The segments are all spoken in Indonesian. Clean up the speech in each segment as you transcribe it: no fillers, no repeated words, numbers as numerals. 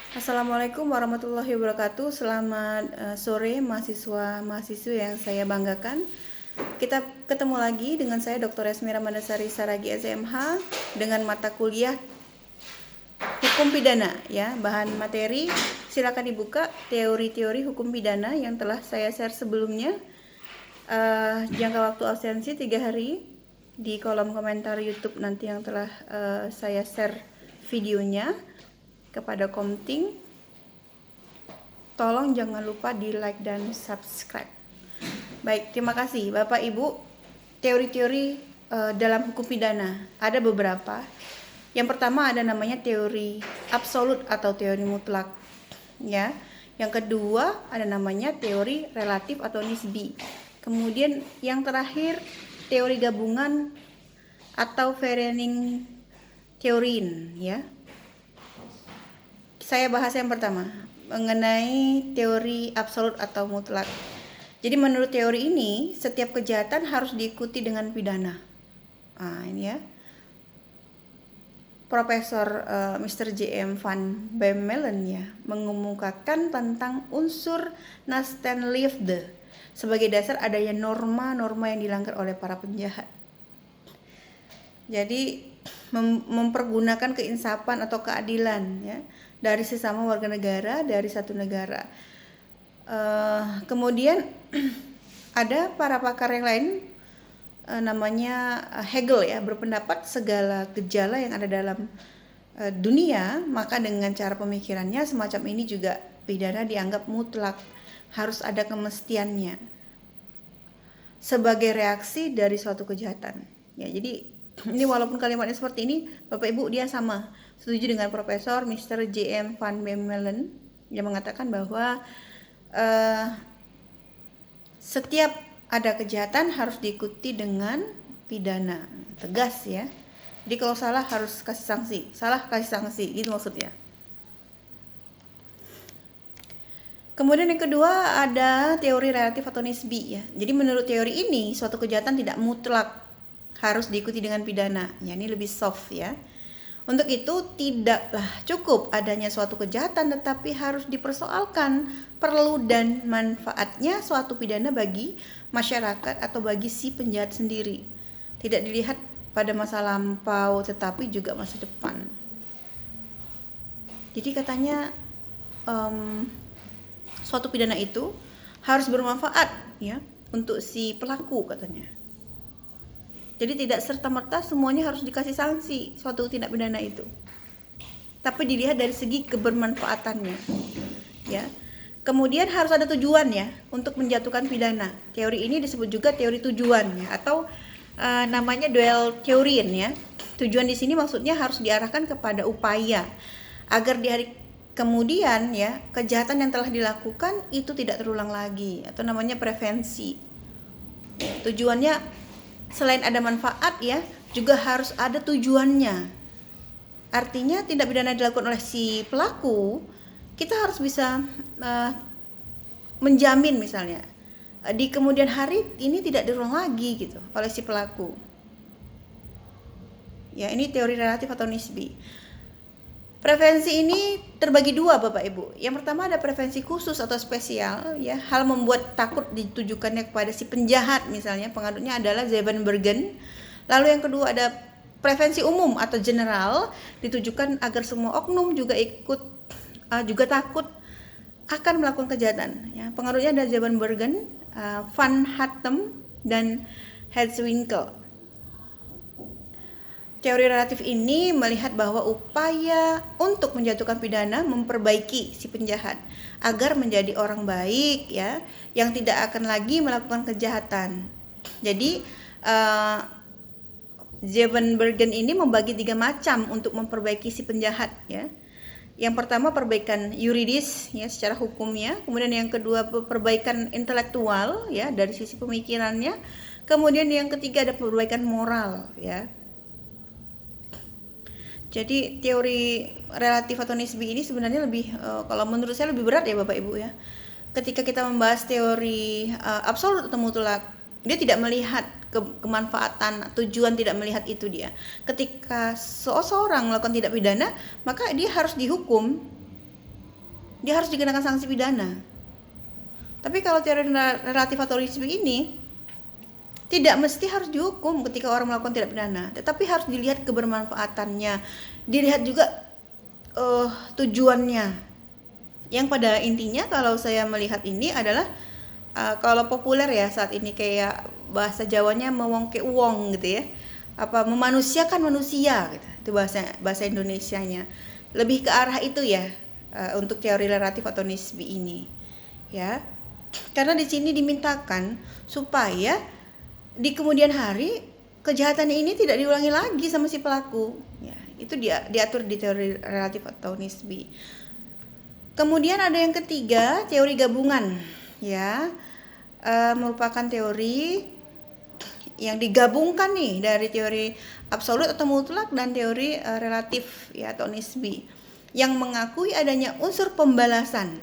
Assalamualaikum warahmatullahi wabarakatuh. Selamat sore mahasiswa-mahasiswi yang saya banggakan. Kita ketemu lagi dengan saya Dr. Esmira Mandasari Saragi SMH dengan mata kuliah Hukum Pidana ya. Bahan materi silakan dibuka teori-teori hukum pidana yang telah saya share sebelumnya. Jangka waktu absensi 3 hari di kolom komentar YouTube nanti yang telah saya share videonya kepada Komting. Tolong jangan lupa di like dan subscribe. Baik, terima kasih Bapak Ibu. Teori-teori dalam hukum pidana ada beberapa. Yang pertama ada namanya teori absolut atau teori mutlak ya. Yang kedua ada namanya teori relatif atau nisbi. Kemudian yang terakhir teori gabungan atau varying theorin ya. Saya bahas yang pertama mengenai teori absolut atau mutlak. Jadi menurut teori ini setiap kejahatan harus diikuti dengan pidana. Ini ya. Profesor Mr. J.M. van Bemmelen ya mengemukakan tentang unsur nastenliefde sebagai dasar adanya norma-norma yang dilanggar oleh para penjahat. Jadi mempergunakan keinsapan atau keadilan ya dari sesama warga negara dari satu negara. Kemudian ada para pakar yang lain namanya Hegel ya berpendapat segala gejala yang ada dalam dunia maka dengan cara pemikirannya semacam ini juga pidana dianggap mutlak, harus ada kemestiannya sebagai reaksi dari suatu kejahatan. Ya, jadi ini walaupun kalimatnya seperti ini, Bapak Ibu dia sama setuju dengan Profesor Mr. J.M. van Bemmelen yang mengatakan bahwa setiap ada kejahatan harus diikuti dengan pidana, tegas ya. Jadi kalau salah harus kasih sanksi, salah kasih sanksi, gitu maksudnya. Kemudian yang kedua ada teori relatif atau nisbi ya. Jadi menurut teori ini suatu kejahatan tidak mutlak harus diikuti dengan pidana. Ya, ini lebih soft ya. Untuk itu tidaklah cukup adanya suatu kejahatan tetapi harus dipersoalkan perlu dan manfaatnya suatu pidana bagi masyarakat atau bagi si penjahat sendiri. Tidak dilihat pada masa lampau tetapi juga masa depan. Jadi katanya suatu pidana itu harus bermanfaat ya untuk si pelaku katanya. Jadi tidak serta-merta semuanya harus dikasih sanksi suatu tindak pidana itu. Tapi dilihat dari segi kebermanfaatannya. Ya. Kemudian harus ada tujuan ya untuk menjatuhkan pidana. Teori ini disebut juga teori tujuan ya, atau namanya dual theorin ya. Tujuan di sini maksudnya harus diarahkan kepada upaya agar di hari kemudian ya kejahatan yang telah dilakukan itu tidak terulang lagi atau namanya prevensi. Tujuannya selain ada manfaat ya, juga harus ada tujuannya. Artinya tindak pidana dilakukan oleh si pelaku, kita harus bisa menjamin misalnya di kemudian hari ini tidak diulang lagi gitu oleh si pelaku. Ya, ini teori relatif atau nisbi. Prevensi ini terbagi dua Bapak Ibu. Yang pertama ada prevensi khusus atau spesial ya, hal membuat takut ditujukannya kepada si penjahat misalnya, pengadutnya adalah Zevenbergen. Lalu yang kedua ada prevensi umum atau general, ditujukan agar semua oknum juga ikut juga takut akan melakukan kejahatan ya. Pengadutnya ada Zevenbergen, Van Hatem dan Hetzwinkel. Teori relatif ini melihat bahwa upaya untuk menjatuhkan pidana memperbaiki si penjahat agar menjadi orang baik ya, yang tidak akan lagi melakukan kejahatan. Jadi Zevenbergen ini membagi 3 macam untuk memperbaiki si penjahat ya. Yang pertama perbaikan yuridis ya secara hukumnya, kemudian yang kedua perbaikan intelektual ya dari sisi pemikirannya, kemudian yang ketiga ada perbaikan moral ya. Jadi teori relatif atau nisbi ini sebenarnya lebih kalau menurut saya lebih berat ya Bapak Ibu ya. Ketika kita membahas teori absolut atau mutlak, dia tidak melihat kemanfaatan, tujuan, tidak melihat itu dia. Ketika seseorang melakukan tindak pidana, maka dia harus dihukum dia harus dikenakan sanksi pidana. Tapi kalau teori relatif atonisme ini tidak mesti harus dihukum ketika orang melakukan tindak pidana, tetapi harus dilihat kebermanfaatannya, dilihat juga tujuannya. Yang pada intinya kalau saya melihat ini adalah kalau populer ya saat ini kayak bahasa Jawanya mewongke uang gitu ya, memanusiakan manusia gitu, itu bahasa Indonesianya. Lebih ke arah itu ya untuk teori relatif atonisme ini ya. Karena di sini dimintakan supaya di kemudian hari kejahatan ini tidak diulangi lagi sama si pelaku. Ya, itu diatur di teori relatif atonisme. Kemudian ada yang ketiga, teori gabungan, ya, merupakan teori yang digabungkan nih dari teori absolut atau mutlak dan teori relatif ya atonisme, yang mengakui adanya unsur pembalasan.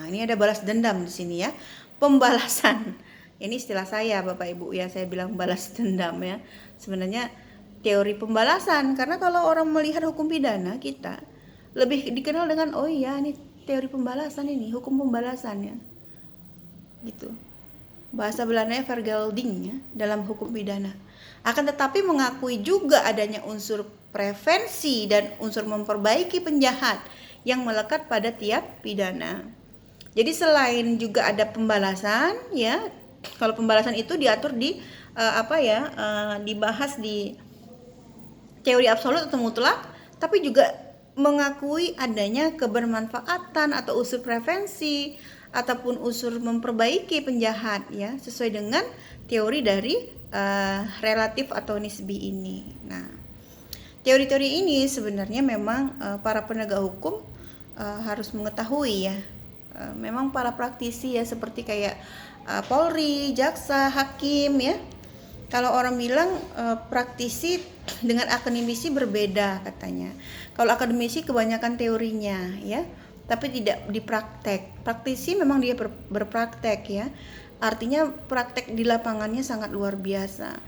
Ini ada balas dendam di sini ya. Pembalasan. Ini istilah saya Bapak Ibu ya, saya bilang balas dendam ya. Sebenarnya teori pembalasan, karena kalau orang melihat hukum pidana kita lebih dikenal dengan oh iya ini teori pembalasan, ini hukum pembalasan ya. Gitu. Bahasa Belandanya vergelding ya dalam hukum pidana. Akan tetapi mengakui juga adanya unsur prevensi dan unsur memperbaiki penjahat yang melekat pada tiap pidana. Jadi selain juga ada pembalasan ya, kalau pembalasan itu diatur di dibahas di teori absolut atau mutlak, tapi juga mengakui adanya kebermanfaatan atau unsur prevensi ataupun unsur memperbaiki penjahat ya, sesuai dengan teori dari relatif atonisme ini. Nah, teori-teori ini sebenarnya memang para penegak hukum harus mengetahui ya. Memang para praktisi ya seperti kayak Polri, jaksa, hakim ya. Kalau orang bilang praktisi dengan akademisi berbeda katanya. Kalau akademisi kebanyakan teorinya ya, tapi tidak dipraktek. Praktisi memang dia berpraktek ya. Artinya praktek di lapangannya sangat luar biasa.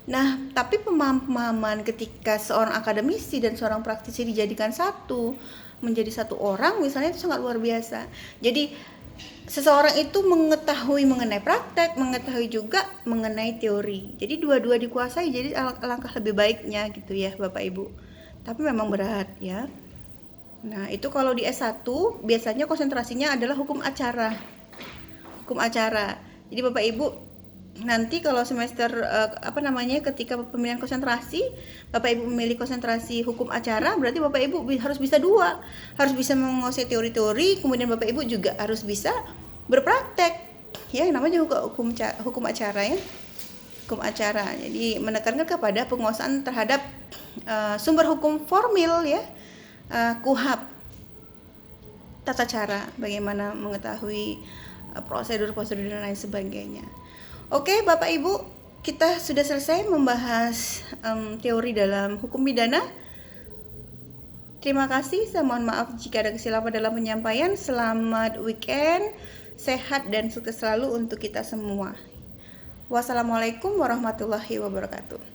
Nah, tapi pemahaman ketika seorang akademisi dan seorang praktisi dijadikan menjadi satu orang misalnya, itu sangat luar biasa. Jadi seseorang itu mengetahui mengenai praktek, mengetahui juga mengenai teori. Jadi dua-dua dikuasai, jadi alangkah lebih baiknya gitu ya Bapak Ibu. Tapi memang berat ya. Nah, itu kalau di S1 biasanya konsentrasinya adalah hukum acara. Hukum acara. Jadi Bapak Ibu nanti kalau semester ketika pemilihan konsentrasi, Bapak Ibu memilih konsentrasi hukum acara, berarti Bapak Ibu harus bisa dua, harus bisa menguasai teori-teori, kemudian Bapak Ibu juga harus bisa berpraktek ya, namanya hukum acara ya, hukum acara. Jadi menekankan kepada penguasaan terhadap sumber hukum formil ya, KUHAP, tata cara bagaimana mengetahui prosedur-prosedur dan lain sebagainya. Oke Bapak Ibu, kita sudah selesai membahas teori dalam hukum pidana. Terima kasih, saya mohon maaf jika ada kesilapan dalam penyampaian. Selamat weekend, sehat dan sukses selalu untuk kita semua. Wassalamualaikum warahmatullahi wabarakatuh.